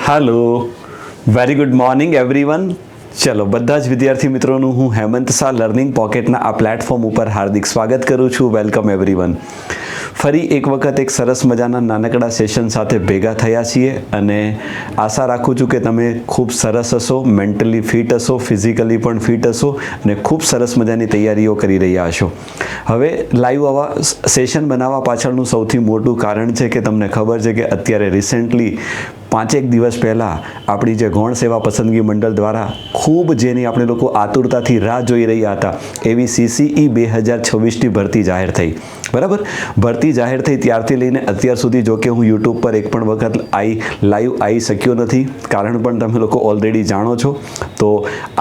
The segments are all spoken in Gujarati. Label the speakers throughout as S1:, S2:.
S1: હાલો, વેરી ગુડ મોર્નિંગ એવરીવન. ચલો, બધા જ વિદ્યાર્થી મિત્રોનું હું હેમંત શાહ લર્નિંગ પોકેટના આ પ્લેટફોર્મ ઉપર હાર્દિક સ્વાગત કરું છું. Welcome everyone. ફરી એક વખત એક સરસ મજાના નાનકડા સેશન સાથે ભેગા થયા છીએ અને આશા રાખું છું કે તમે ખૂબ સરસ હશો, મેન્ટલી ફિટ હશો, ફિઝિકલી પણ ફિટ હશો અને ખૂબ સરસ મજાની તૈયારીઓ કરી રહ્યા હશો. હવે લાઈવ આવા સેશન બનાવવા પાછળનું સૌથી મોટું કારણ છે કે તમને ખબર છે કે અત્યારે રિસેન્ટલી 5 દિવસ પહેલાં આપણી જે ગૌણ સેવા પસંદગી મંડળ દ્વારા ખૂબ જેની આપણે લોકો આતુરતાથી રાહ જોઈ રહ્યા હતા એવી CCE 2026ની ભરતી જાહેર થઈ. બરાબર, ભરતી જાહેર થઈ ત્યારથી લઈને અત્યાર સુધી જો કે હું યુટ્યુબ પર એક પણ વખત લાઈવ આવી શક્યો નથી. કારણ પણ તમે લોકો ઓલરેડી જાણો છો. તો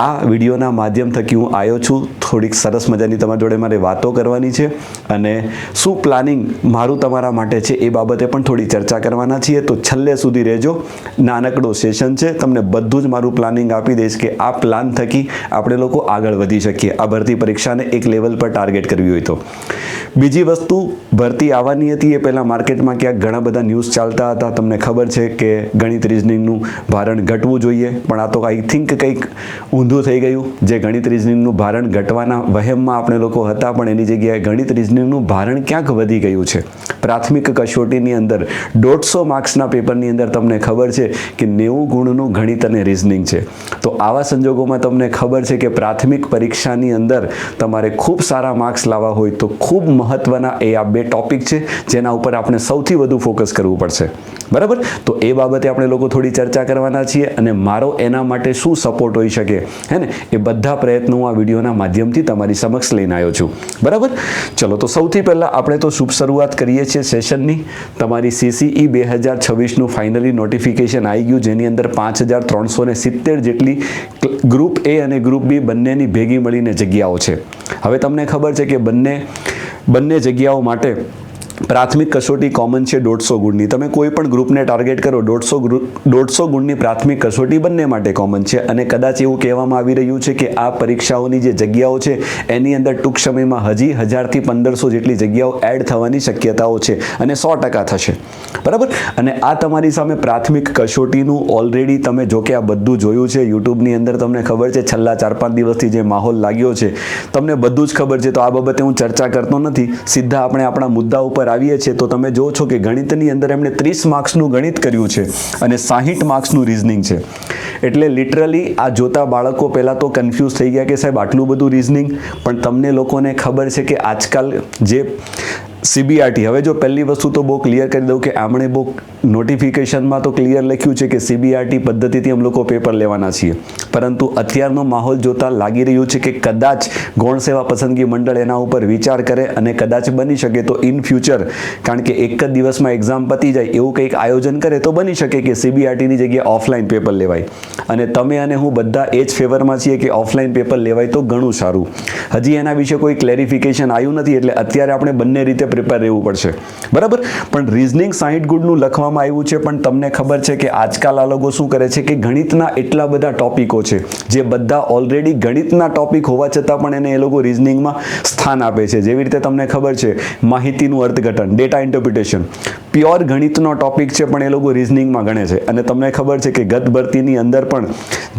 S1: આ વિડીયોના માધ્યમ થકી હું આવ્યો છું. થોડીક સરસ મજાની તમારી જોડે મારે વાતો કરવાની છે અને શું પ્લાનિંગ મારું તમારા માટે છે એ બાબતે પણ થોડી ચર્ચા કરવાના છીએ. તો છેલ્લે સુધી રહેજો. નાનકડો સેશન છે, તમને બધું જ મારું પ્લાનિંગ આપી દઈશ કે આ પ્લાન થકી આપણે લોકો આગળ વધી શકીએ આ ભરતી પરીક્ષાને એક લેવલ પર ટાર્ગેટ કરવી હોય તો. બીજી વસ્તુ, ભરતી આવવાની હતી એ પહેલાં માર્કેટમાં ક્યાંક ઘણા બધા ન્યૂઝ ચાલતા હતા. તમને ખબર છે કે ગણિત રિઝનિંગનું ભારણ ઘટવું જોઈએ, પણ આ તો આઈ થિંક કંઈક ઊંધું થઈ ગયું. જે ગણિત રિઝનિંગનું ભારણ ઘટવાના વહેમમાં આપણે લોકો હતા, પણ એની જગ્યાએ ગણિત રિઝનિંગનું ભારણ ક્યાંક વધી ગયું છે. પ્રાથમિક કસોટીની અંદર 150 માર્ક્સના પેપરની અંદર તમને ખબર છે કે 90 ગુણનું ગણિત અને રિઝનિંગ છે. તો આવા સંજોગોમાં તમને ખબર છે કે પ્રાથમિક પરીક્ષાની અંદર તમારે ખૂબ સારા માર્ક્સ લાવવા હોય તો ખૂબ મહત્વના એ આ 2 ટોપિક છે જેના ઉપર આપણે સૌથી વધુ ફોકસ કરવું પડશે. બરાબર, તો એ બાબતે આપણે લોકો થોડી ચર્ચા કરવાના છીએ અને મારો એના માટે શું સપોર્ટ હોઈ શકે હે ને, એ બધા પ્રયત્નો હું આ વિડીયોના માધ્યમથી તમારી સમક્ષ લઈને આવ્યો છું. બરાબર, ચલો તો સૌથી પહેલાં આપણે તો શુભ શરૂઆત કરીએ છીએ સેશનની. તમારી CCE 2026નું ફાઇનલી નોટિફિકેશન આવી ગયું, જેની અંદર 5370 જેટલી ગ્રુપ A અને ગ્રુપ B બંનેની ભેગી મળીને જગ્યાઓ છે. હવે તમને ખબર છે કે બંને જગ્યાઓ માટે પ્રાથમિક કસોટી કોમન છે 150 ગુણની. તમે કોઈ પણ ગ્રુપને ટાર્ગેટ કરો 150 ગુણની પ્રાથમિક કસોટી બંને માટે કોમન છે. અને કદાચ એવું કહેવામાં આવી રહ્યું છે કે આ પરીક્ષાઓની જે જગ્યાઓ છે એની અંદર ટૂંક સમયમાં હજી 1000 થી 1500 જેટલી જગ્યાઓ એડ થવાની શક્યતાઓ છે અને 100% થશે. બરાબર, અને આ તમારી સામે પ્રાથમિક કસોટીનું ઓલરેડી તમે જો કે આ બધું જોયું છે યુટ્યુબની અંદર. તમને ખબર છે છેલ્લા 4-5 દિવસથી જે માહોલ લાગ્યો છે તમને બધું જ ખબર છે. તો આ બાબતે હું ચર્ચા કરતો નથી, સીધા આપણે આપણા મુદ્દા ઉપર આવીએ છીએ. તો તમે જો છો કે ગણિતની અંદર એમણે 30 માર્ક્સનું ગણિત કર્યું છે અને 60 માર્ક્સનું રીઝનિંગ છે. એટલે લિટરલી આ જોતા બાળકો પહેલાં તો કન્ફ્યુઝ થઈ ગયા કે સાહેબ આટલું બધું રીઝનિંગ. પણ તમને લોકોને ખબર છે કે આજકાલ જે CBRT, હવે જો પહેલી વસ્તુ તો બહુ ક્લિયર કરી દઉં કે આમણે બહુ નોટિફિકેશનમાં તો ક્લિયર લખ્યું છે કે CBRT પદ્ધતિથી અમે લોકો પેપર લેવાના છીએ. પરંતુ અત્યારનો માહોલ જોતાં લાગી રહ્યું છે કે કદાચ ગૌણ સેવા પસંદગી મંડળ એના ઉપર વિચાર કરે અને કદાચ બની શકે તો ઇન ફ્યુચર, કારણ કે એક જ દિવસમાં એક્ઝામ પતી જાય એવું કંઈક આયોજન કરે તો બની શકે કે CBRTની જગ્યાએ ઓફલાઈન પેપર લેવાય. અને તમે અને હું બધા એ જ ફેવરમાં છીએ કે ઓફલાઈન પેપર લેવાય તો ઘણું સારું. હજી એના વિશે કોઈ ક્લેરિફિકેશન આવ્યું નથી, એટલે અત્યારે આપણે બંને રીતે પ્રિપેર રહેવું પડશે. બરાબર, પણ રીઝનિંગ 60 ગુણનું લખવામાં આવ્યું છે. પણ તમને ખબર છે કે આજકાલ આ લોકો શું કરે છે કે ગણિતના એટલા બધા ટોપિકો છે જે બધા ઓલરેડી ગણિતના ટોપિક હોવા છતાં પણ એને એ લોકો રીઝનિંગમાં સ્થાન આપે છે. જેવી રીતે તમને ખબર છે માહિતીનું અર્થઘટન, ડેટા ઇન્ટરપ્રિટેશન પ્યોર ગણિતનો ટોપિક છે પણ એ લોકો રીઝનિંગમાં ગણે છે. અને તમને ખબર છે કે ગત ભરતીની અંદર પણ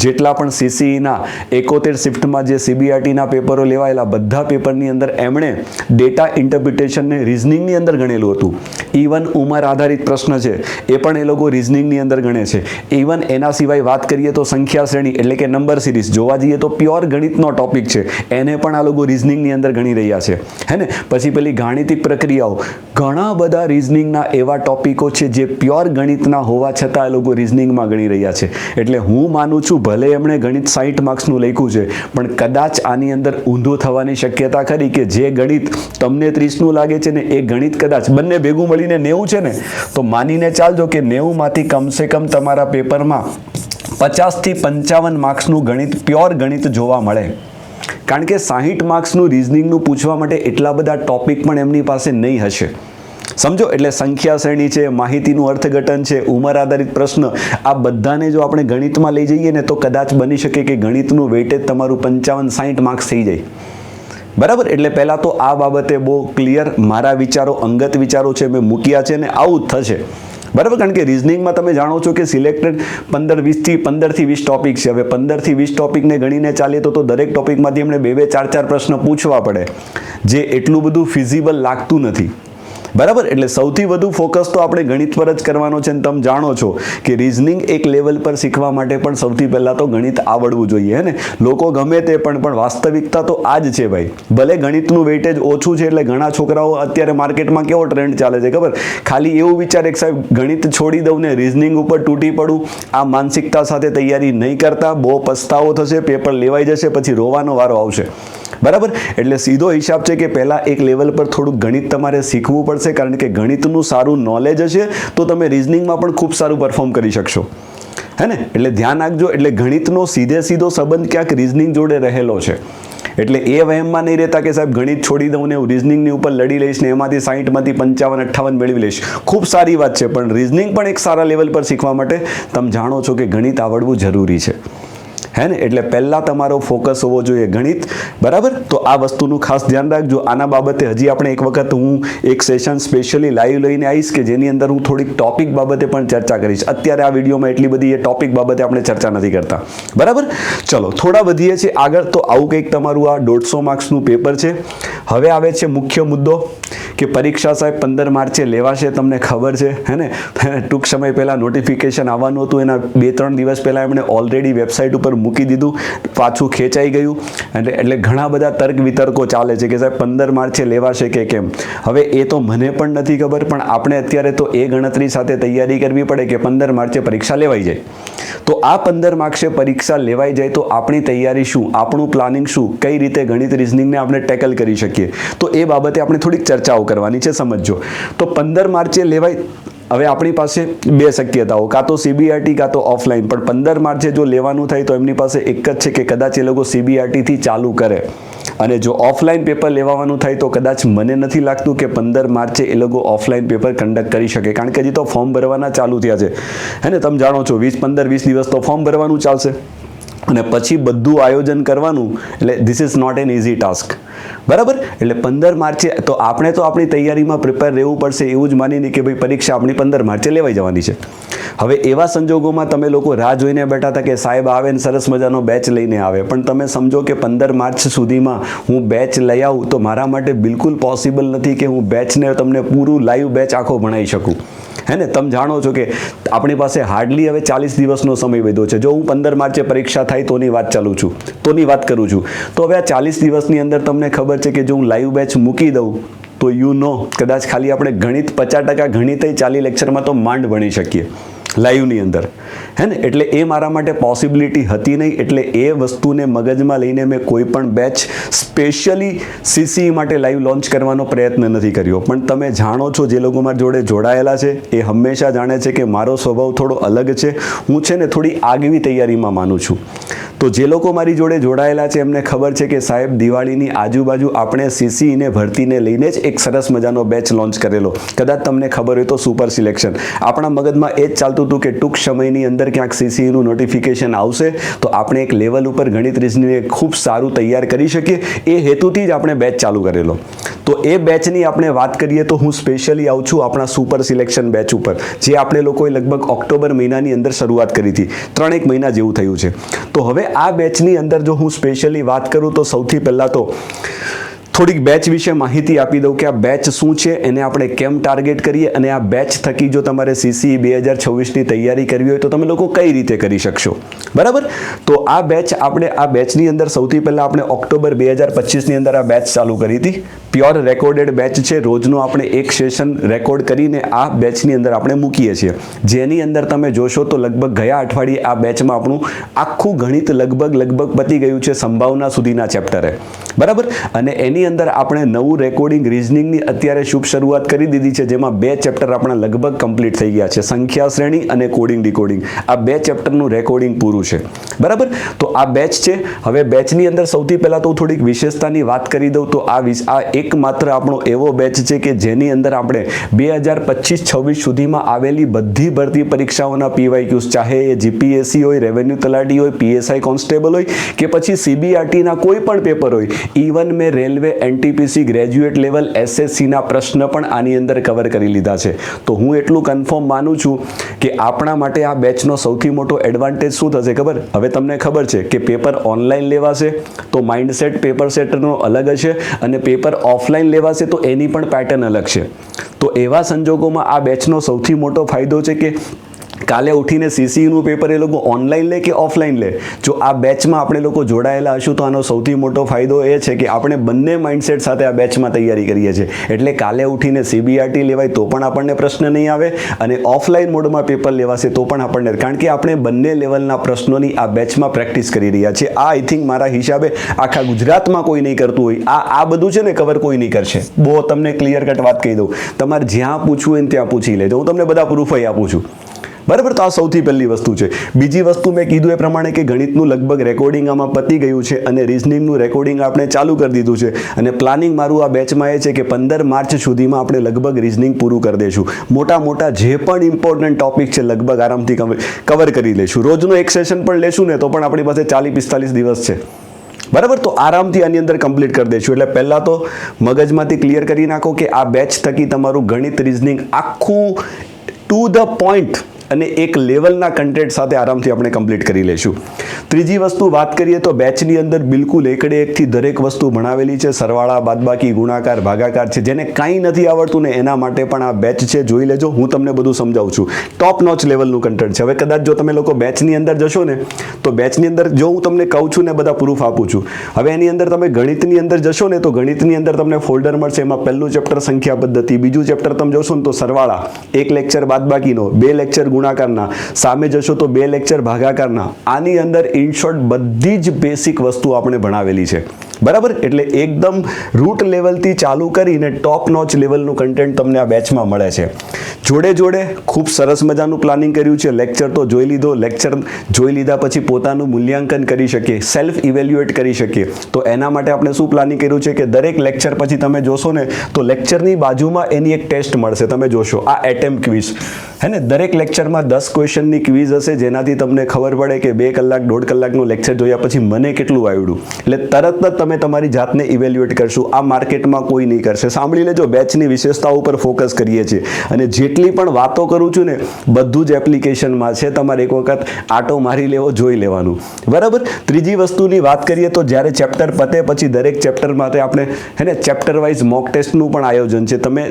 S1: જેટલા પણ CCEના 71 શિફ્ટમાં જે CBRTના પેપરો લેવાયેલા બધા પેપરની અંદર એમણે ડેટા ઇન્ટરપ્રિટેશનને રીઝનિંગની અંદર ગણેલું હતું. ઇવન ઉંમર આધારિત પ્રશ્ન છે એ પણ એ લોકો રીઝનિંગની અંદર ગણે છે. ઇવન એના સિવાય વાત કરીએ તો સંખ્યા શ્રેણી એટલે કે નંબર સિરીઝ જોવા જઈએ તો પ્યોર ગણિતનો ટોપિક છે, એને પણ આ લોકો રીઝનિંગની અંદર ગણી રહ્યા છે હે ને. પછી પેલી ગાણિતિક પ્રક્રિયાઓ, ઘણા બધા રીઝનિંગના એવા ટોપિકો છે જે પ્યોર ગણિતના હોવા છતાં એ લોકો રીઝનિંગમાં ગણી રહ્યા છે. એટલે હું માનું છું ભલે એમણે ગણિત 60 માર્ક્સનું લખ્યું છે પણ કદાચ આની અંદર ઊંધું થવાની શક્યતા ખરી કે જે ગણિત તમને 30નું લાગે છે ને એ ગણિત કદાચ બંને ભેગું મળીને 90 છે ને, તો માનીને ચાલજો કે 90માંથી કમસે કમ તમારા પેપરમાં 50 થી 55 માર્ક્સનું ગણિત, પ્યોર ગણિત જોવા મળે. કારણ કે 60 માર્ક્સનું રીઝનિંગનું પૂછવા માટે એટલા બધા ટોપિક પણ એમની પાસે નહીં હશે. સમજો, એટલે સંખ્યા શ્રેણી છે, માહિતીનું અર્થઘટન છે, ઉંમર આધારિત પ્રશ્ન, આ બધાને જો આપણે ગણિતમાં લઈ જઈએ ને તો કદાચ બની શકે કે ગણિતનું વેઇટેજ તમારું 55-60 માર્ક્સ થઈ જાય. બરાબર, એટલે પહેલાં તો આ બાબતે બહુ ક્લિયર મારા વિચારો, અંગત વિચારો છે મેં મૂક્યા છે ને આવું જ થશે. બરાબર, કારણ કે રિઝનિંગમાં તમે જાણો છો કે સિલેક્ટેડ 15થી 20 ટોપિક છે. હવે 15થી 20 ટોપિકને ગણીને ચાલીએ તો દરેક ટોપિકમાંથી એમણે 2 4 પ્રશ્ન પૂછવા પડે, જે એટલું બધું ફિઝિબલ લાગતું નથી. બરાબર, એટલે સૌથી વધુ ફોકસ તો આપણે ગણિત પર જ કરવાનો છે. તમે જાણો છો કે રિઝનિંગ એક લેવલ પર શીખવા માટે પણ સૌથી પહેલાં તો ગણિત આવડવું જોઈએ, હે ને. લોકો ગમે તે પણ વાસ્તવિકતા તો આ જ છે ભાઈ. ભલે ગણિતનું વેઇટેજ ઓછું છે એટલે ઘણા છોકરાઓ અત્યારે માર્કેટમાં કેવો ટ્રેન્ડ ચાલે છે ખબર, ખાલી એવું વિચારે કે સાહેબ ગણિત છોડી દઉં ને રિઝનિંગ ઉપર તૂટી પડું. આ માનસિકતા સાથે તૈયારી નહીં કરતા, બહુ પસ્તાવો થશે, પેપર લેવાઈ જશે, પછી રોવાનો વારો આવશે. બરાબર, એટલે સીધો હિસાબ છે કે પહેલાં એક લેવલ પર થોડુંક ગણિત તમારે શીખવું પડશે, કારણ કે ગણિતનું સારું નોલેજ હશે તો તમે રિઝનિંગમાં પણ ખૂબ સારું પરફોર્મ કરી શકશો, હે ને. એટલે ધ્યાન રાખજો. એટલે ગણિતનો સીધો સંબંધ ક્યાંક રિઝનિંગ જોડે રહેલો છે. એટલે એ વહેમમાં નહીં રહેતા કે સાહેબ ગણિત છોડી દઉં ને હું રિઝનિંગની ઉપર લડી લઈશ ને એમાંથી 60માંથી 55 58 મેળવી લઈશ. ખૂબ સારી વાત છે, પણ રિઝનિંગ પણ એક સારા લેવલ પર શીખવા માટે તમે જાણો છો કે ગણિત આવડવું જરૂરી છે, હે ને. એટલે પહેલાં તમારો ફોકસ હોવો જોઈએ ગણિત. બરાબર, તો આ વસ્તુનું ખાસ ધ્યાન રાખજો. આના બાબતે હજી આપણે એક વખત હું એક સેશન સ્પેશિયલી લાઈવ લઈને આવીશ કે જેની અંદર હું થોડીક ટોપિક બાબતે પણ ચર્ચા કરીશ. અત્યારે આ વિડીયોમાં એટલી બધી એ ટોપિક બાબતે આપણે ચર્ચા નથી કરતા. બરાબર, ચલો થોડા વધીએ છીએ આગળ. તો આવું કંઈક તમારું આ 150 માર્ક્સનું પેપર છે. હવે આવે છે મુખ્ય મુદ્દો કે પરીક્ષા સાહેબ 15 માર્ચે લેવાશે, તમને ખબર છે, હે ને. ટૂંક સમય પહેલાં નોટિફિકેશન આવવાનું હતું, એના 2-3 દિવસ પહેલાં એમણે ઓલરેડી વેબસાઇટ ઉપર મૂકી દીધું, પાછું ખેંચાઈ ગયું. એટલે ઘણા બધા તર્ક વિતર્કો ચાલે છે કે સાહેબ 15 માર્ચે લેવાશે કે કેમ. હવે એ તો મને પણ નથી ખબર, પણ આપણે અત્યારે તો એ ગણતરી સાથે તૈયારી કરવી પડે કે 15 માર્ચે પરીક્ષા લેવાઈ જાય. તો આ 15 માર્ચે પરીક્ષા લેવાઈ જાય તો આપણી તૈયારી શું, આપણું પ્લાનિંગ શું, કઈ રીતે ગણિત રિઝનિંગને આપણે ટેકલ કરી શકીએ, તો એ બાબતે આપણે થોડીક ચર્ચાઓ કરવાની છે. સમજો તો 15 માર્ચે લેવાય. હવે આપણી પાસે 2 શક્યતાઓ, કાં તો CBRT કાં તો ઓફલાઈન. પણ 15 માર્ચે જો લેવાનું થાય તો એમની પાસે એક જ છે કે કદાચ એ લોકો CBRTથી ચાલુ કરે, અને જો ઓફલાઈન પેપર લેવાનું થાય તો કદાચ મને નથી લાગતું કે 15 માર્ચે એ લોકો ઓફલાઈન પેપર કન્ડક્ટ કરી શકે, કારણ કે હજી તો ફોર્મ ભરવાના ચાલુ થયા છે, હે ને. તમે જાણો છો 15-20 દિવસ તો ફોર્મ ભરવાનું ચાલશે અને પછી બધું આયોજન કરવાનું. એટલે this is not an easy task. બરાબર, એટલે 15 માર્ચે તો આપણે તો આપણી તૈયારીમાં પ્રિપેર રહેવું પડશે, એવું જ માનીને કે ભાઈ પરીક્ષા આપણી 15 માર્ચે લેવાઈ જવાની છે. હવે એવા સંજોગોમાં તમે લોકો રાહ જોઈને બેઠા હતા કે સાહેબ આવે ને સરસ મજાનો બેચ લઈને આવે, પણ તમે સમજો કે 15 માર્ચ સુધીમાં હું બેચ લઈ આવું તો મારા માટે બિલકુલ પોસિબલ નથી કે હું બેચને તમને પૂરું લાઈવ બેચ આખો ભણાવી શકું, હે ને. તમે જાણો છો કે આપણી પાસે હાર્ડલી હવે 40 દિવસનો સમય વધ્યો છે. જો હું 15 માર્ચે પરીક્ષા થાય તોની વાત કરું છું, તો હવે આ 40 દિવસની અંદર તમને ખબર છે કે જો હું લાઈવ બેચ મૂકી દઉં તો કદાચ ખાલી આપણે ગણિત 50% ગણિત 40 લેક્ચરમાં તો માંડ ભણી શકીએ લાઈવની અંદર, હે ને. એટલે એ મારા માટે પોસિબિલિટી હતી નહીં. એટલે એ વસ્તુને મગજમાં લઈને મેં કોઈ પણ બેચ સ્પેશિયલી CCE માટે લાઈવ લોન્ચ કરવાનો પ્રયત્ન નથી કર્યો. પણ તમે જાણો છો, જે લોકો મારી જોડે જોડાયેલા છે એ હંમેશા જાણે છે કે મારો સ્વભાવ થોડો અલગ છે. હું છે ને થોડી આગવી તૈયારીમાં માનું છું. તો જે લોકો મારી જોડે જોડાયેલા છે એમને ખબર છે કે સાહેબ દિવાળીની આજુબાજુ આપણે CCE ભરતીને લઈને જ એક સરસ મજાનો બેચ લોન્ચ કરેલો. કદાચ તમને ખબર હોય તો સુપર સિલેક્શન. આપણા મગજમાં એ જ ચાલતું હતું કે ટૂંક સમયની અંદર ક્યાંક CCEનું નોટિફિકેશન આવશે તો આપણે એક લેવલ ઉપર ગણિત રિઝનિંગને ખૂબ સારું તૈયાર કરી શકીએ. એ હેતુથી જ આપણે બેચ ચાલુ કરેલો. તો એ બેચની આપણે વાત કરીએ તો હું સ્પેશિયલી આવું છું આપણા સુપર સિલેક્શન બેચ ઉપર, જે આપણે લોકોએ લગભગ ઓક્ટોબર મહિનાની અંદર શરૂઆત કરી હતી. 3-1 મહિના જેવું થયું છે. તો હવે આ બેચની અંદર જો હું સ્પેશિયલી વાત કરું તો સૌથી પહેલાં તો થોડીક બેચ વિશે માહિતી આપી દઉં કે આ બેચ શું છે, એને આપણે કેમ ટાર્ગેટ કરીએ, અને આ બેચ થકી જો તમારે CCE 2026ની તૈયારી કરવી હોય તો તમે લોકો કઈ રીતે કરી શકશો. બરાબર, તો આ બેચની અંદર સૌથી પહેલાં આપણે ઓક્ટોબર 2025ની અંદર આ બેચ ચાલુ કરી હતી. પ્યોર રેકોર્ડેડ બેચ છે. રોજનું આપણે એક સેશન રેકોર્ડ કરીને આ બેચની અંદર આપણે મૂકીએ છીએ, જેની અંદર તમે જોશો તો લગભગ ગયા અઠવાડિયે આ બેચમાં આપણું આખું ગણિત લગભગ પતી ગયું છે સંભાવના સુધીના ચેપ્ટરે. બરાબર, અને એની અંદર આપણે નવું રેકોર્ડિંગ રિઝનિંગની અત્યારે શુભ શરૂઆત કરી દીધી છે, જેમાં 2 ચેપ્ટર આપણા લગભગ કમ્પ્લીટ થઈ ગયા છે, સંખ્યા શ્રેણી અને કોડિંગ ડીકોડિંગ. આ 2 ચેપ્ટરનું રેકોર્ડિંગ પૂરું છે. બરાબર, તો આ બેચ છે. હવે બેચની અંદર સૌથી પહેલાં તો થોડીક વિશેષતાની વાત કરી દઉં તો આ એકમાત્ર આપણો એવો બેચ છે કે જેની અંદર આપણે 2025-26 સુધીમાં આવેલી બધી ભરતી પરીક્ષાઓના PYQs, ચાહે એ GPSC હોય, રેવન્યુ તલાટી હોય, PSI કોન્સ્ટેબલ હોય કે પછી CBRTના કોઈ પણ પેપર હોય, ઇવન મેં રેલવે NTPC ગ્રેજ્યુએટ લેવલ SSCના પ્રશ્ન પણ આની અંદર કવર કરી લીધા છે. તો હું એટલું કન્ફર્મ માનું છું કે આપણા માટે આ બેચનો સૌથી મોટો એડવાન્ટેજ શું થશે ખબર? હવે તમને ખબર છે કે પેપર ઓનલાઈન લેવાશે તો માઇન્ડસેટ પેપર સેટરનો અલગ હશે અને પેપર ઓફલાઈન લેવાશે તો એની પણ પેટર્ન અલગ છે. તો એવા સંજોગોમાં આ બેચનો સૌથી મોટો ફાયદો છે કે કાલે ઉઠીને CCEનું પેપર એ લોકો ઓનલાઈન લે કે ઓફલાઈન લે, જો આ બેચમાં આપણે લોકો જોડાયેલા હશું તો આનો સૌથી મોટો ફાયદો એ છે કે આપણે બંને માઇન્ડસેટ સાથે આ બેચમાં તૈયારી કરીએ છીએ. એટલે કાલે ઉઠીને CBRT લેવાય તો પણ આપણને પ્રશ્ન નહીં આવે અને ઓફલાઈન મોડમાં પેપર લેવાશે તો પણ આપણને, કારણ કે આપણે બંને લેવલના પ્રશ્નોની આ બેચમાં પ્રેક્ટિસ કરી રહ્યા છીએ. આ આઈ થિંક મારા હિસાબે આખા ગુજરાતમાં કોઈ નહીં કરતું હોય. આ બધું છે ને કવર કોઈ નહીં કરશે. બહુ તમને ક્લિયર કટ વાત કહી દઉં, તમારે જ્યાં પૂછવું હોય ત્યાં પૂછી લેજો, હું તમને બધા પ્રૂફ અહીં આપું છું. બરાબર, તો આ સૌથી પહેલી વસ્તુ છે. બીજી વસ્તુ મેં કીધું એ પ્રમાણે કે ગણિતનું લગભગ રેકોર્ડિંગ આમાં પતી ગયું છે અને રિઝનિંગનું રેકોર્ડિંગ આપણે ચાલુ કરી દીધું છે અને પ્લાનિંગ મારું આ બેચમાં એ છે કે 15 માર્ચ સુધીમાં આપણે લગભગ રિઝનિંગ પૂરું કરી દઈશું. મોટા જે પણ ઇમ્પોર્ટન્ટ ટોપિક છે લગભગ આરામથી કવર કરી લઈશું. રોજનું એક સેશન પણ લેશું ને તો પણ આપણી પાસે 40-45 દિવસ છે. બરાબર, તો આરામથી આની અંદર કમ્પ્લીટ કરી દઈશું. એટલે પહેલાં તો મગજમાંથી ક્લિયર કરી નાખો કે આ બેચ થકી તમારું ગણિત રિઝનિંગ આખું ટુ ધ પોઈન્ટ અને એક લેવલના કન્ટેન્ટ સાથે આરામથી આપણે કમ્પ્લીટ કરી લઈશું. ત્રીજી વસ્તુ વાત કરીએ તો બેચની અંદર બિલકુલ એકડે એકથી દરેક વસ્તુ ભણાવેલી છે. સરવાળા, બાદબાકી, ગુણાકાર, ભાગાકાર છે. જેને કાંઈ નથી આવડતું ને એના માટે પણ આ બેચ છે, જોઈ લેજો. હું તમને બધું સમજાવું છું. ટોપ નોચ લેવલનું કન્ટેન્ટ છે. હવે કદાચ જો તમે લોકો બેચની અંદર જશો ને તો બેચની અંદર જો હું તમને કહું છું ને બધા પ્રૂફ આપું છું. હવે એની અંદર તમે ગણિતની અંદર જશો ને તો ગણિતની અંદર તમને ફોલ્ડર મળશે. એમાં પહેલું ચેપ્ટર સંખ્યા પદ્ધતિ, બીજું ચેપ્ટર તમે જોશો ને તો સરવાળા, એક લેક્ચર બાદબાકીનો, 2 લેક્ચર ગુણાકારના, સામે જશો તો 2 લેક્ચર ભાગાકારના. આની અંદર ઇન શોર્ટ બધી જ બેસિક વસ્તુ આપણે ભણાવેલી છે. બરાબર, એટલે એકદમ રૂટ લેવલથી ચાલુ કરીને ટોપ નોચ લેવલનું કન્ટેન્ટ તમને આ બેચમાં મળે છે. જોડે ખૂબ સરસ મજાનું પ્લાનિંગ કર્યું છે. લેક્ચર તો જોઈ લીધો, લેક્ચર જોઈ લીધા પછી પોતાનું મૂલ્યાંકન કરી શકીએ, સેલ્ફ ઇવેલ્યુએટ કરી શકીએ. તો એના માટે આપણે શું પ્લાનિંગ કર્યું છે કે દરેક લેક્ચર પછી તમે જોશો ને તો લેક્ચરની બાજુમાં એની એક ટેસ્ટ મળશે. તમે જોશો આ એટેમ્પ ક્વિઝ હે ને, દરેક લેક્ચરમાં 10 ક્વેશ્ચનની ક્વિઝ હશે જેનાથી તમને ખબર પડે કે 2 કલાક 1.5 કલાકનું લેક્ચર જોયા પછી મને કેટલું આવડ્યું. એટલે તરત જ તમે તમારી જાતને ઇવેલ્યુએટ કરશો. આ માર્કેટમાં કોઈ નહીં કરશે. સાંભળી લેજો, બેચની વિશેષતાઓ ઉપર ફોકસ કરીએ છીએ અને જેટલી પણ વાતો કરું છું ને બધું જ એપ્લિકેશનમાં છે. તમારે એક વખત આટો મારી લેવો, જોઈ લેવાનું. બરાબર, ત્રીજી વસ્તુની વાત કરીએ તો જ્યારે ચેપ્ટર પતે પછી દરેક ચેપ્ટર માટે આપણે હે ને ચેપ્ટર વાઇઝ મોક ટેસ્ટનું પણ આયોજન છે. તમે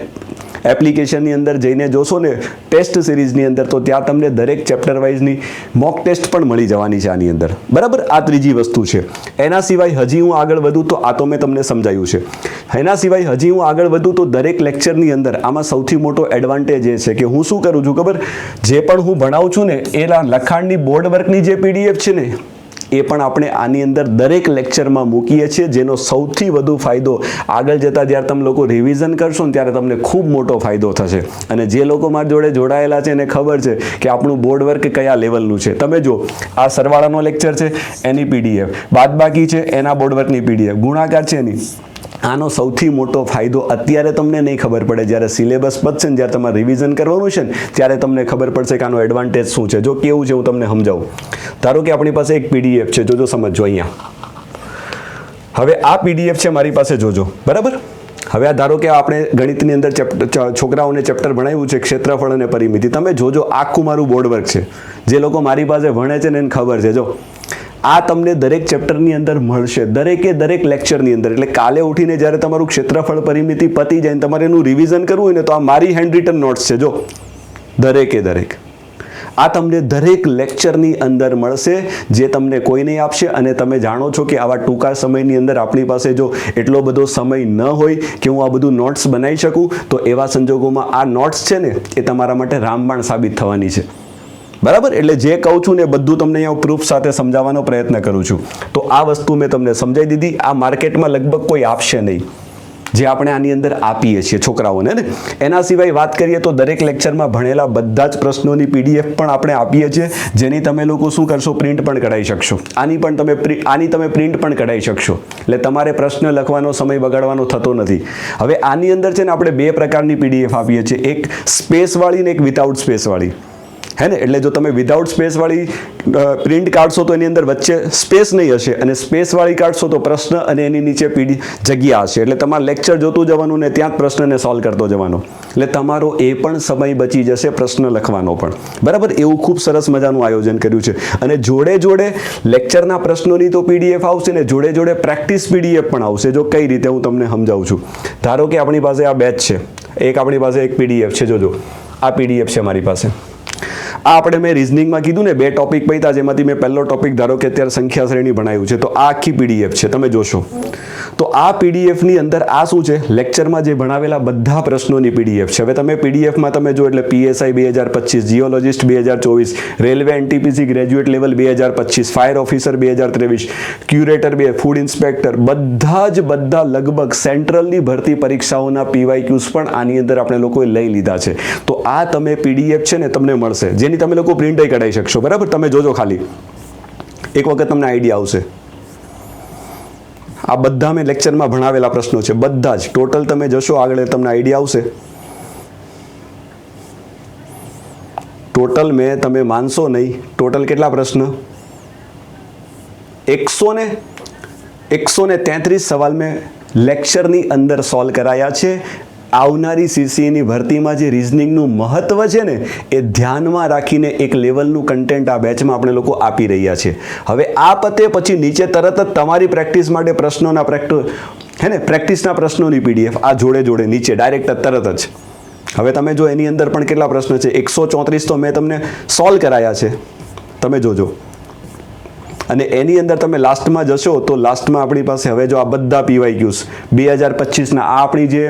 S1: એપ્લિકેશનની અંદર જઈને જોશો ને ટેસ્ટ સિરીઝની અંદર તો ત્યાં તમને દરેક ચેપ્ટર વાઇઝની મોક ટેસ્ટ પણ મળી જવાની છે આની અંદર. બરાબર, આ ત્રીજી વસ્તુ છે. એના સિવાય હજી હું આગળ વધું તો આ તો મેં તમને સમજાવ્યું છે. એના સિવાય હજી હું આગળ વધું તો દરેક લેક્ચરની અંદર આમાં સૌથી મોટો એડવાન્ટેજ એ છે કે હું શું કરું છું ખબર? જે પણ હું ભણાવું છું ને એના લખાણની બોર્ડ વર્કની જે PDF છે ને એ પણ આપણે આની અંદર દરેક લેક્ચરમાં મૂકીએ છીએ, જેનો સૌથી વધુ ફાયદો આગળ જતાં જ્યારે તમે લોકો રિવિઝન કરશો ને ત્યારે તમને ખૂબ મોટો ફાયદો થશે. અને જે લોકો મારી જોડે જોડાયેલા છે એને ખબર છે કે આપણું બોર્ડ વર્ક કયા લેવલનું છે. તમે જો આ સરવાળાનો લેક્ચર છે એની PDF, બાદબાકી છે એના બોર્ડ વર્કની PDF, ગુણાકાર છે એની. આનો સૌથી મોટો ફાયદો અત્યારે તમને નહીં ખબર પડે, જ્યારે સિલેબસ પતશે ને જ્યારે તમારે રિવિઝન કરવાનું છે ને ત્યારે તમને ખબર પડશે કે આનો એડવાન્ટેજ શું છે. જો કેવું છે હું તમને સમજાવું. ધારો કે આપણી પાસે એક PDF છે, જોજો સમજો અહીંયા. હવે આ PDF છે મારી પાસે, જોજો. બરાબર, હવે આ ધારો કે આપણે ગણિતની અંદર છોકરાઓને ચેપ્ટર ભણાવ્યું છે ક્ષેત્રફળ અને પરિમિતિ. તમે જોજો આખું મારું બોર્ડ વર્ક છે. જે લોકો મારી પાસે ભણે છે ને એને ખબર છે. જો આ તમને દરેક ચેપ્ટરની અંદર મળશે, દરેક લેક્ચરની અંદર. એટલે કાલે ઉઠીને જ્યારે તમારું ક્ષેત્રફળ પરિમિતિ પતી જાય ને તમારે એનું રિવિઝન કરવું હોય ને તો આ મારી હેન્ડ રિટન નોટ્સ છે. જો દરેક આ તમને દરેક લેક્ચરની અંદર મળશે, જે તમને કોઈ નહીં આપશે. અને તમે જાણો છો કે આવા ટૂંકા સમયની અંદર આપણી પાસે જો એટલો બધો સમય ન હોય કે હું આ બધું નોટ્સ બનાવી શકું, તો એવા સંજોગોમાં આ નોટ્સ છે ને એ તમારા માટે રામબાણ સાબિત થવાની છે. બરાબર, એટલે જે કહું છું ને બધું તમને અહીંયા પ્રૂફ સાથે સમજાવવાનો પ્રયત્ન કરું છું. તો આ વસ્તુ મેં તમને સમજાવી દીધી. આ માર્કેટમાં લગભગ કોઈ આપશે નહીં જે આપણે આની અંદર આપીએ છીએ છોકરાઓને ને. એના સિવાય વાત કરીએ તો દરેક લેક્ચરમાં ભણેલા બધા જ પ્રશ્નોની PDF પણ આપણે આપીએ છીએ, જેની તમે લોકો શું કરશો? પ્રિન્ટ પણ કઢાવી શકશો. આની તમે પ્રિન્ટ પણ કઢાવી શકશો. એટલે તમારે પ્રશ્ન લખવાનો સમય બગાડવાનો થતો નથી. હવે આની અંદર છે ને આપણે 2 પ્રકારની PDF આપીએ છીએ, એક સ્પેસવાળી ને એક વિધાઉટ સ્પેસવાળી. હે ને, એટલે જો તમે વિધાઉટ સ્પેસવાળી પ્રિન્ટ કાઢશો તો એની અંદર વચ્ચે સ્પેસ નહીં હશે, અને સ્પેસવાળી કાઢશો તો પ્રશ્ન અને એની નીચે જગ્યા હશે. એટલે તમારે લેક્ચર જોતું જવાનું ને ત્યાં જ પ્રશ્નને સોલ્વ કરતો જવાનો, એટલે તમારો એ પણ સમય બચી જશે પ્રશ્ન લખવાનો પણ. બરાબર, એવું ખૂબ સરસ મજાનું આયોજન કર્યું છે. અને જોડે જોડે લેક્ચરના પ્રશ્નોની તો PDF આવશે ને જોડે જોડે પ્રેક્ટિસ PDF પણ આવશે. જો કઈ રીતે હું તમને સમજાવું છું. ધારો કે આપણી પાસે આ બેચ છે, આપણી પાસે એક PDF છે. જોજો આ PDF છે મારી પાસે. આ આપણે મેં રિઝનિંગમાં કીધું ને 2 ટોપિક પૈતા, જેમાંથી મેં પહેલો ટોપિક ધારો કે અત્યારે સંખ્યા શ્રેણી ભણાવ્યું છે, તો આ આખી PDF છે. તમે જોશો તો આ PDFની અંદર આ શું છે, લેક્ચરમાં જે ભણાવેલા બધા પ્રશ્નોની PDF છે. હવે તમે PDFમાં તમે જો એટલે PSI 2025, જીઓલોજિસ્ટ 2024, railway NTPC graduate level 2025, fire officer 2023, curator 2, food inspector, બધા લગભગ સેન્ટ્રલની ભરતી પરીક્ષાઓના PYQs પણ આની અંદર આપણે લોકોએ લઈ લીધા છે. તો આ તમે PDF છે ને તમને મળશે, જેની તમે લોકો પ્રિન્ટ કઢાવી શકશો. બરાબર, તમે જોજો, ખાલી એક વખત તમને આઈડિયા આવશે. આ બધા મેં લેક્ચરમાં ભણાવેલા પ્રશ્નો છે, બધા જ ટોટલ તમે જશો આગળ તમને આઈડિયા આવશે. ટોટલ મેં, તમે માનશો નહીં, ટોટલ કેટલા પ્રશ્ન, 133 સવાલ મેં લેક્ચરની અંદર સોલ્વ કરાયા છે. આવનારી CCEની ભરતીમાં જે રિઝનિંગનું મહત્વ છે ને એ ધ્યાનમાં રાખીને એક લેવલનું કન્ટેન્ટ આ બેચમાં આપણે લોકો આપી રહ્યા છે. હવે આ પતે પછી નીચે તરત જ તમારી પ્રેક્ટિસ માટે પ્રેક્ટિસના પ્રશ્નોની PDF આ જોડે જોડે નીચે ડાયરેક્ટ તરત જ. હવે તમે જો એની અંદર પણ કેટલા પ્રશ્ન છે, 134 તો મેં તમને સોલ્વ કરાયા છે, તમે જોજો. અને એની અંદર તમે લાસ્ટમાં જશો તો લાસ્ટમાં આપણી પાસે હવે જો આ બધા PYQs 2025ના આ આપણી જે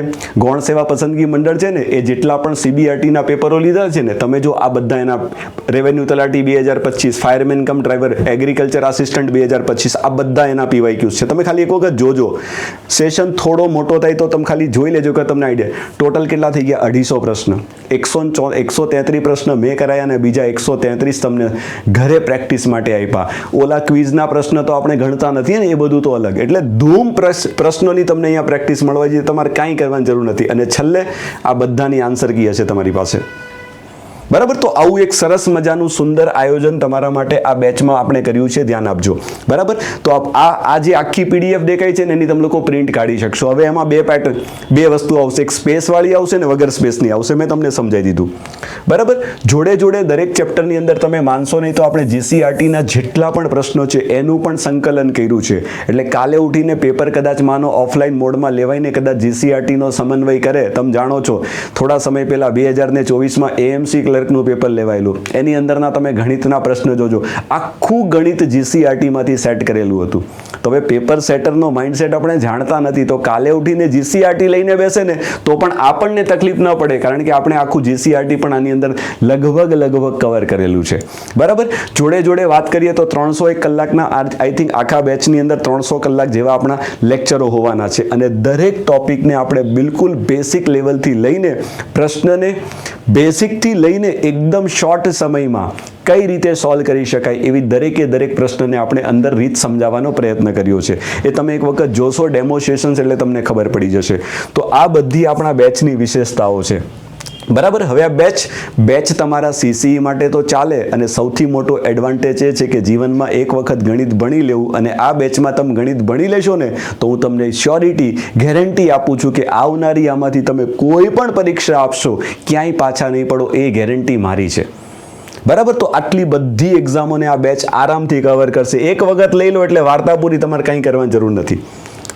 S1: ગૌણ સેવા પસંદગી મંડળ છે ને એ જેટલા પણ CBRTના પેપરો લીધા છે ને, તમે જો આ બધા એના રેવન્યુ તલાટી 2025, ફાયરમેન કમ ડ્રાઈવર, એગ્રીકલ્ચર આસિસ્ટન્ટ 2025, આ બધા એના PYQs છે. તમે ખાલી એક વખત જોજો, સેશન થોડો મોટો થાય તો તમે ખાલી જોઈ લેજો કે તમને આઈડિયા. ટોટલ કેટલા થઈ ગયા, 250 પ્રશ્ન, 133 પ્રશ્ન મેં કરાયા અને બીજા 133 તમને ઘરે પ્રેક્ટિસ માટે આપ્યા. ઓલા ક્વિઝના પ્રશ્ન તો આપણે ગણતા નથી ને, એ બધું તો અલગ. એટલે ધૂમ પ્રશ્નોની તમને અહીંયા પ્રેક્ટિસ મળવા જોઈએ, તમારે કાંઈ કરવાની જરૂર નથી. અને છેલ્લે આ બધાની આન્સર કી હશે તમારી પાસે. બરાબર, તો આવું એક સરસ મજાનું સુંદર આયોજન તમારા માટે આ બેચમાં આપણે કર્યું છે, ધ્યાન આપજો. બરાબર, તો આ જે આખી PDF દેખાય છે ને એની તમે લોકો પ્રિન્ટ કાઢી શકશો. હવે એમાં 2 પેટર્ન, 2 વસ્તુ આવશે, એક સ્પેસવાળી આવશે ને વગર સ્પેસની આવશે. મેં તમને સમજાવી દીધું. બરાબર, જોડે જોડે દરેક ચેપ્ટરની અંદર તમે માનશો નહીં તો આપણે GCRTના જેટલા પણ પ્રશ્નો છે એનું પણ સંકલન કર્યું છે. એટલે કાલે ઉઠીને પેપર કદાચ માનો ઓફલાઈન મોડમાં લેવાઈને કદાચ GCRTનો સમન્વય કરે. તમે જાણો છો થોડા સમય પહેલા 2024માં AMC ક્લર્કનું પેપર લેવાયેલું, એની અંદરના તમે ગણિતના પ્રશ્ન જોજો, આખું ગણિત GCRTમાંથી સેટ કરેલું હતું. તો હવે પેપર સેટરનો માઇન્ડસેટ આપણે જાણતા નથી, તો કાલે ઉઠીને GCRT લઈને બેસે ને તો પણ આપણને તકલીફ ન પડે, કારણ કે આપણે આખું GCRT પણ આની અંદર લગભગ કવર કરેલું છે. બરાબર, જોડે જોડે વાત કરીએ તો 301 કલાકના આઈ થિંક આખા બેચની અંદર 300 કલાક જેવા આપણા લેક્ચરો હોવાના છે. અને દરેક ટોપિકને આપણે બિલકુલ બેસિક લેવલથી લઈને પ્રશ્નને બેસિકથી લઈને એકદમ શોર્ટ સમયમાં કઈ રીતે સોલ્વ કરી શકાય એવી દરેક પ્રશ્નને આપણે અંદર રીત સમજાવવાનો પ્રયત્ન કર્યો છે. એ તમે એક વખત જોશો ડેમોન્સ્ટ્રેશન્સ એટલે તમને ખબર પડી જશે. તો આ બધી આપણા બેચની વિશેષતાઓ છે. બરાબર, હવે આ બેચ તમારા CCE માટે તો ચાલે, અને સૌથી મોટો એડવાન્ટેજ એ છે કે જીવનમાં એક વખત ગણિત ભણી લેવું, અને આ બેચમાં તમે ગણિત ભણી લેશો ને તો હું તમને ગેરંટી આપું છું કે આવનારી આમાંથી તમે કોઈ પણ પરીક્ષા આપશો ક્યાંય પાછા નહીં પડો, એ ગેરંટી મારી છે. બરાબર, તો આટલી બધી એક્ઝામોને આ બેચ આરામથી કવર કરશે. એક વખત લઈ લો એટલે વાર્તા પૂરી, તમારે કંઈ કરવાની જરૂર નથી.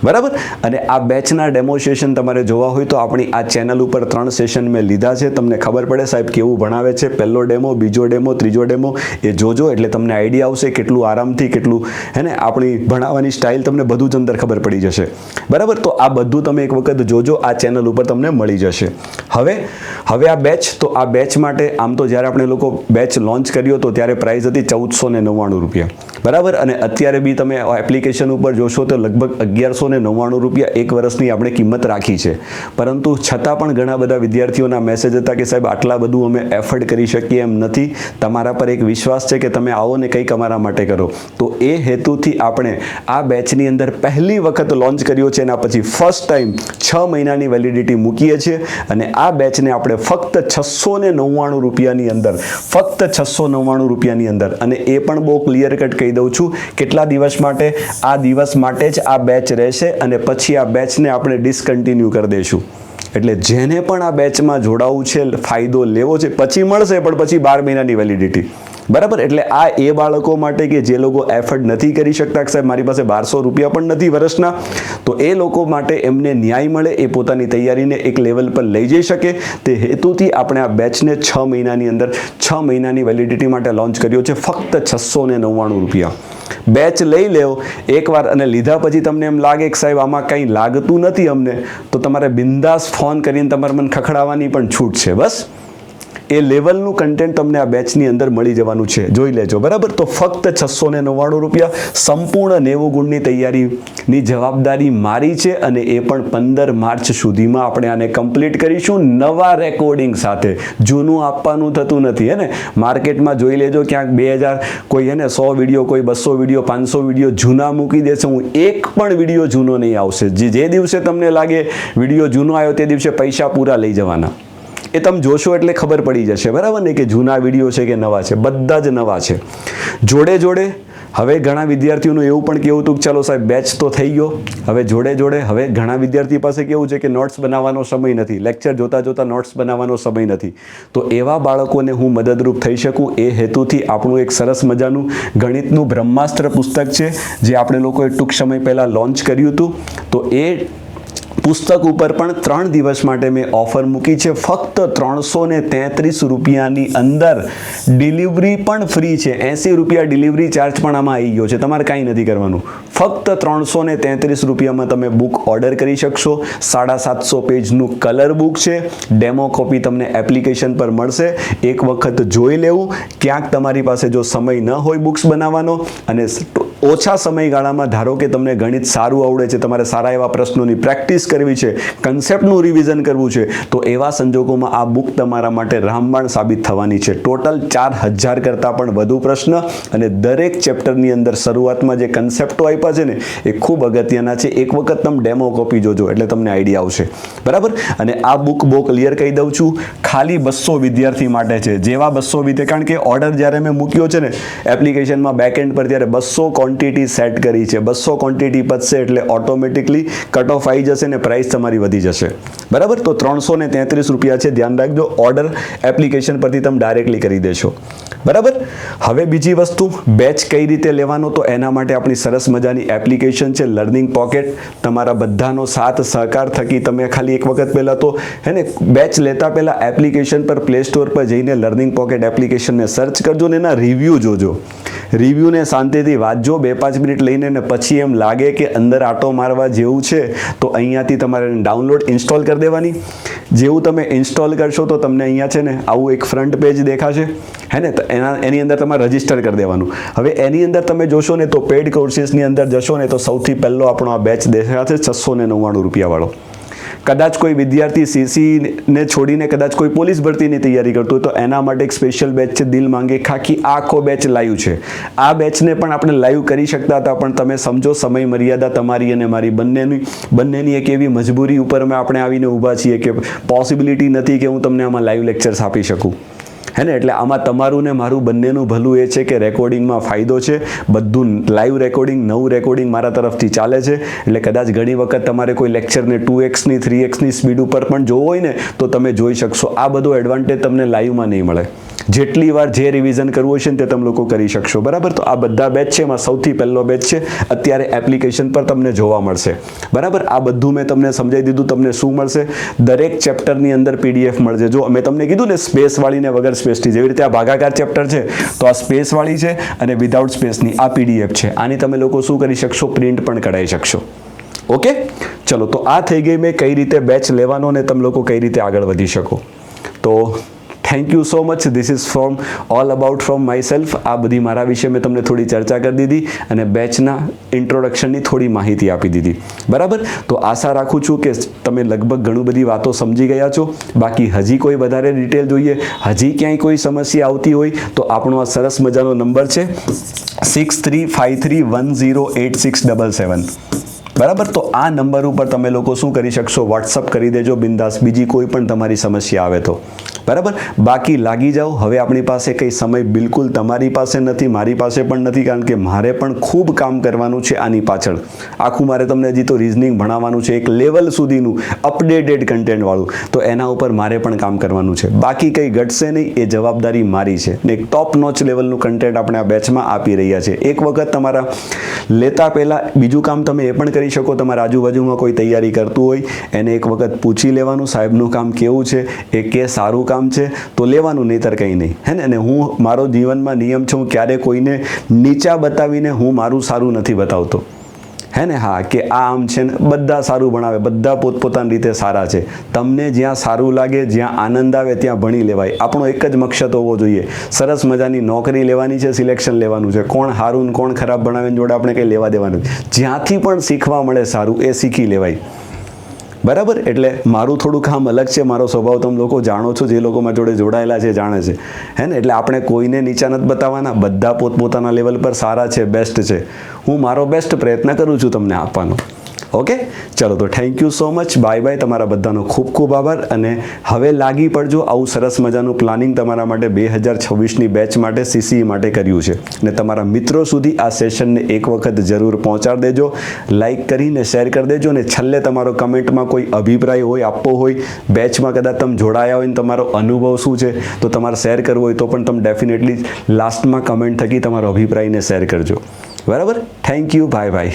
S1: બરાબર, અને આ બેચના ડેમોન્સ્ટ્રેશન તમારે જોવા હોય તો આપણી આ ચેનલ ઉપર 3 સેશન મેં લીધા છે. તમને ખબર પડે સાહેબ કેવું ભણાવે છે. પહેલો ડેમો, બીજો ડેમો, ત્રીજો ડેમો, એ જોજો એટલે તમને આઈડિયા આવશે કેટલું આરામથી, કેટલું આપણી ભણાવવાની સ્ટાઇલ તમને બધું જ અંદર ખબર પડી જશે. બરાબર, તો આ બધું તમે એક વખત જોજો, આ ચેનલ ઉપર તમને મળી જશે. હવે આ બેચ, તો આ બેચ માટે આમ તો જ્યારે આપણે લોકો બેચ લોન્ચ કર્યો હતો ત્યારે પ્રાઇસ હતી 1499 રૂપિયા. બરાબર. અને અત્યારે બી તમે એપ્લિકેશન ઉપર જોશો તો લગભગ 1199 રૂપિયા એક વર્ષની આપણે કિંમત રાખી છે, પરંતુ છતાં પણ ઘણા બધા વિદ્યાર્થીઓના મેસેજ હતા કે સાહેબ આટલા બધું અમે એફર્ડ કરી શકીએ એમ નથી, તમારા પર એક વિશ્વાસ છે કે તમે આવો ને કંઈક અમારા માટે કરો. તો એ હેતુથી આપણે આ બેચની અંદર પહેલી વખત લોન્ચ કર્યો છે, એના પછી ફર્સ્ટ ટાઈમ 6 મહિનાની વેલિડિટી મૂકીએ છીએ અને આ બેચને આપણે ફક્ત 699 રૂપિયાની અંદર, ફક્ત 699 રૂપિયાની અંદર, અને એ પણ બહુ ક્લિયર કટ કહી દઉં છું કેટલા દિવસ માટે, આ દિવસ માટે જ આ બેચ રહેશે અને પછી આ બેચને આપણે ડિસકન્ટિન્યુ કરી દઈશું. એટલે જેને પણ આ બેચમાં જોડાવું છે, ફાયદો લેવો છે, પછી મળશે પણ પછી 12 મહિનાની વેલિડિટી. બરાબર. એટલે આ એ બાળકો માટે કે જે લોકો એફર્ટ નથી કરી શકતા કે સાહેબ મારી પાસે 1200 રૂપિયા પણ નથી વર્ષના, તો એ લોકો માટે એમને ન્યાય મળે, એ પોતાની તૈયારીને એક લેવલ પર લઈ જઈ શકે, તે હેતુથી આપણે આ બેચને 6 મહિનાની અંદર 6 મહિનાની વેલિડિટી માટે લોન્ચ કર્યો છે ફક્ત 699 રૂપિયા. બેચ લઈ લેવો એકવાર અને લીધા પછી તમને એમ લાગે કે સાહેબ આમાં કંઈ લાગતું નથી અમને, તો તમારે બિંદાસ ફોન કરીને તમારે મને ખખડાવવાની પણ છૂટ છે. બસ એ લેવલનું કન્ટેન્ટ તમને આ બેચની અંદર મળી જવાનું છે, જોઈ લેજો. બરાબર. તો ફક્ત 699 રૂપિયા, સંપૂર્ણ 90 ગુણની તૈયારીની જવાબદારી મારી છે અને એ પણ 15 માર્ચ સુધીમાં આપણે આને કમ્પ્લીટ કરીશું નવા રેકોર્ડિંગ સાથે. જૂનું આપવાનું થતું નથી. હે ને, માર્કેટમાં જોઈ લેજો ક્યાંક 2000 કોઈ, હે ને, 100 વિડીયો, કોઈ 200 વિડીયો, 500 વિડીયો જૂના મૂકી દેશે. હું એક પણ વિડીયો જૂનો નહીં આવશે. જે દિવસે તમને લાગે વિડીયો જૂનો આવ્યો તે દિવસે પૈસા પૂરા લઈ જવાના. એ તમે જોશો એટલે ખબર પડી જશે. બરાબર ને, કે જૂના વિડીયો છે કે નવા છે, બધા જ નવા છે. જોડે જોડે હવે ઘણા વિદ્યાર્થીઓનું એવું પણ કેવું હતું કે ચાલો સાહેબ બેચ તો થઈ ગયો, હવે જોડે જોડે હવે ઘણા વિદ્યાર્થી પાસે કેવું છે કે નોટ્સ બનાવવાનો સમય નથી, લેક્ચર જોતા જોતા નોટ્સ બનાવવાનો સમય નથી. તો એવા બાળકોને હું મદદરૂપ થઈ શકું એ હેતુથી આપણું એક સરસ મજાનું ગણિતનું બ્રહ્માસ્ત્ર પુસ્તક છે, જે આપણે લોકોએ ટૂંક સમય પહેલાં લોન્ચ કર્યું હતું. તો એ પુસ્તક ઉપર પણ 3 દિવસ માટે મેં ઓફર મૂકી છે. ફક્ત 333 રૂપિયાની અંદર ડિલિવરી પણ ફ્રી છે. 80 રૂપિયા ડિલિવરી ચાર્જ પણ આમાં આવી ગયો છે. તમારે કાંઈ નથી કરવાનું. ફક્ત 333 રૂપિયામાં તમે બુક ઓર્ડર કરી શકશો. 750 પેજનું કલર બુક છે. ડેમો કોપી તમને એપ્લિકેશન પર મળશે. એક વખત જોઈ લેવું. ક્યાંક તમારી પાસે જો સમય ન હોય બુક્સ બનાવવાનો અને ઓછા સમયગાળામાં ધારો કે તમને ગણિત સારું આવડે છે, તમારે સારા એવા પ્રશ્નોની પ્રેક્ટિસ કરવી છે, કન્સેપ્ટનું રિવિઝન કરવું છે, તો એવા સંજોગોમાં આ બુક તમારા માટે રામબાણ સાબિત થવાની છે. ટોટલ 4000 કરતાં પણ વધુ પ્રશ્ન અને દરેક ચેપ્ટરની અંદર શરૂઆતમાં જે કન્સેપ્ટો આપ્યા છે ને એ ખૂબ અગત્યના છે. એક વખત તમે ડેમો કોપી જોજો એટલે તમને આઈડિયા આવશે. બરાબર. અને આ બુક બહુ ક્લિયર કહી દઉં છું, ખાલી 200 વિદ્યાર્થી માટે છે. જેવા 200 વિદ્યાર્થી, કારણ કે ઓર્ડર જ્યારે મેં મૂક્યો છે ને એપ્લિકેશનમાં બેકએન્ડ પર, ત્યારે 200 ક્વોન્ટિટી સેટ કરી છે. 200 ક્વોન્ટિટી પતશે એટલે ઓટોમેટિકલી કટ ઓફ આવી જશે ને પ્રાઇસ તમારી વધી જશે. બરાબર. તો 333 રૂપિયા છે, ધ્યાન રાખજો. ઓર્ડર એપ્લિકેશન પરથી તમે ડાયરેક્ટલી કરી દેશો. બરાબર. હવે બીજી વસ્તુ, બેચ કઈ રીતે લેવાનો, તો એના માટે આપણી સરસ મજાની એપ્લિકેશન છે લર્નિંગ પોકેટ. તમારા બધાનો સાથ સહકાર થકી તમે ખાલી એક વખત પહેલાં તો, હે ને, બેચ લેતા પહેલાં એપ્લિકેશન પર પ્લે સ્ટોર પર જઈને લર્નિંગ પોકેટ એપ્લિકેશનને સર્ચ કરજો ને એના રિવ્યૂ જોજો. રિવ્યૂને શાંતિથી વાંચજો 2-5 મિનિટ લઈને, ને પછી એમ લાગે કે અંદર આટો મારવા જેવું છે તો અહીંયાથી તમારે ડાઉનલોડ ઇન્સ્ટોલ કરી દેવાની. જેવું તમે ઇન્સ્ટોલ કરશો તો તમને અહીંયા છે ને આવું એક ફ્રન્ટ પેજ દેખાશે, હે ને, તો એની અંદર તમારે રજીસ્ટર કરી દેવાનું. હવે એની અંદર તમે જોશો ને તો પેડ કોર્સીસની અંદર જશો ને તો સૌથી પહેલો આપણો આ બેચ દેખાશે 699 રૂપિયાવાળો. કદાચ કોઈ વિદ્યાર્થી સીસીને છોડીને કદાચ કોઈ પોલીસ ભરતીની તૈયારી કરતો હોય તો એના માટે એક સ્પેશિયલ બેચ છે દિલ માંગે ખાકી. આખો બેચ લાઈવ છે. આ બેચને પણ આપણે લાઈવ કરી શકતા હતા, પણ તમે સમજો સમય મર્યાદા તમારી અને મારી બંનેની એક એવી મજબૂરી ઉપર આપણે આવીને ઊભા છીએ કે પોસિબિલિટી નથી કે હું તમને આમાં લાઈવ લેક્ચર્સ આપી શકું. હે ને, એટલે આમાં તમારું ને મારું બંનેનું ભલું એ છે કે રેકોર્ડિંગમાં ફાયદો છે. બધું લાઈવ રેકોર્ડિંગ, નવું રેકોર્ડિંગ મારા તરફથી ચાલે છે. એટલે કદાચ ઘણી વખત તમારે કોઈ લેક્ચરને 2x ની 3x ની સ્પીડ ઉપર પણ જોવો હોય ને તો તમે જોઈ શકશો. આ બધો એડવાન્ટેજ તમને લાઈવમાં નહીં મળે. જેટલી વાર જે રિવિઝન કરવું હશે ને તે તમે લોકો કરી શકશો. બરાબર. તો આ બધા બેચ છે, એમાં સૌથી પહેલો બેચ છે અત્યારે એપ્લિકેશન પર તમને જોવા મળશે. બરાબર. આ બધું મેં તમને સમજાવી દીધું. તમને શું મળશે? દરેક ચેપ્ટરની અંદર PDF મળશે. જો મેં તમને કીધું ને સ્પેસવાળી ને વગર સ્પેસની, જેવી રીતે આ ભાગાકાર ચેપ્ટર છે તો આ સ્પેસવાળી છે અને વિધાઉટ સ્પેસની આ PDF છે. આની તમે લોકો શું કરી શકશો? પ્રિન્ટ પણ કઢાવી શકશો. ઓકે, ચલો. તો આ થઈ ગઈ મેં કઈ રીતે બેચ લેવાનો ને તમે લોકો કઈ રીતે આગળ વધી શકો. તો thank you so much. This is from all about from my self. આ બધી મારા વિશે મેં તમને થોડી ચર્ચા કરી દીધી અને બેચના ઇન્ટ્રોડક્શનની થોડી માહિતી આપી દીધી. બરાબર? તો આશા રાખું છું કે તમે લગભગ ઘણું બધી વાતો સમજી ગયા છો. બાકી હજી કોઈ વધારે ડિટેલ જોઈએ, હજી ક્યાંય કોઈ સમસ્યા આવતી હોય તો આપણો આ સરસ મજાનો નંબર છે 6353108677. બરાબર? તો આ નંબર ઉપર તમે લોકો શું કરી શકશો, વોટ્સઅપ કરી દેજો બિંદાસ, બીજી કોઈ પણ તમારી સમસ્યા આવે તો. બરાબર? બાકી લાગી જાઓ. હવે આપણી પાસે કંઈ સમય બિલકુલ તમારી પાસે નથી, મારી પાસે પણ નથી, કારણ કે મારે પણ ખૂબ કામ કરવાનું છે આની પાછળ. આખું મારે તમને હજી તો રિઝનિંગ ભણાવવાનું છે, એક લેવલ સુધીનું અપડેટેડ કન્ટેન્ટવાળું. તો એના ઉપર મારે પણ કામ કરવાનું છે. બાકી કંઈ ઘટશે નહીં, એ જવાબદારી મારી છે. ને એક ટોપ નોચ લેવલનું કન્ટેન્ટ આપણે આ બેચમાં આપી રહ્યા છે. એક વખત તમારા લેતા પહેલાં બીજું કામ તમે એ પણ કરી શકો. તમારા આજુબાજુમાં કોઈ તૈયારી કરતું હોય એને એક વખત પૂછી લેવાનું, સાહેબનું કામ કેવું છે, એ કે સારું કામ છે તો લેવાનું, નહીંતર કંઈ નહીં. હે ને? અને હું મારો જીવનમાં નિયમ છે, હું ક્યારે કોઈને નીચા બતાવીને હું મારું સારું નથી બતાવતો. હે ને? હા, કે આ આમ છે ને, બધા સારું ભણાવે, બધા પોતપોતાની રીતે સારા છે. તમને જ્યાં સારું લાગે, જ્યાં આનંદ આવે ત્યાં ભણી લેવાય. આપણો એક જ મકસદ હોવો જોઈએ, સરસ મજાની નોકરી લેવાની છે, સિલેક્શન લેવાનું છે. કોણ સારું ને કોણ ખરાબ ભણાવે જોડે આપણે કંઈ લેવા દેવાનું નથી. જ્યાંથી પણ શીખવા મળે સારું, એ શીખી લેવાય. બરાબર? એટલે મારું થોડું કામ અલગ છે, મારો સ્વભાવ તમે લોકો જાણો છો, જે લોકો મારી જોડે જોડાયેલા છે જાણે છે. હે ને? એટલે આપણે કોઈને નીચા નથી બતાવવાના, બધા પોતપોતાના લેવલ પર સારા છે, બેસ્ટ છે. હું મારો બેસ્ટ પ્રયત્ન કરું છું તમને આપવાનો. ઓકે, ચલો તો thank you so much. Bye bye. તમારા બધાનો ખૂબ ખૂબ આભાર. અને હવે લાગી પડજો, આવું સરસ મજાનું પ્લાનિંગ તમારા માટે 2026ની બેચ માટે, સીસીઈ માટે કર્યું છે. ને તમારા મિત્રો સુધી આ સેશનને એક વખત જરૂર પહોંચાડી દેજો, લાઈક કરીને શેર કરી દેજો. અને છેલ્લે તમારો કમેન્ટમાં કોઈ અભિપ્રાય હોય, આપવો હોય, બેચમાં કદાચ તમે જોડાયા હોય ને તમારો અનુભવ શું છે તો તમારે શેર કરવો હોય તો પણ તમે ડેફિનેટલી લાસ્ટમાં કમેન્ટ થકી તમારો અભિપ્રાયને શેર કરજો. બરાબર? Thank you. Bye bye.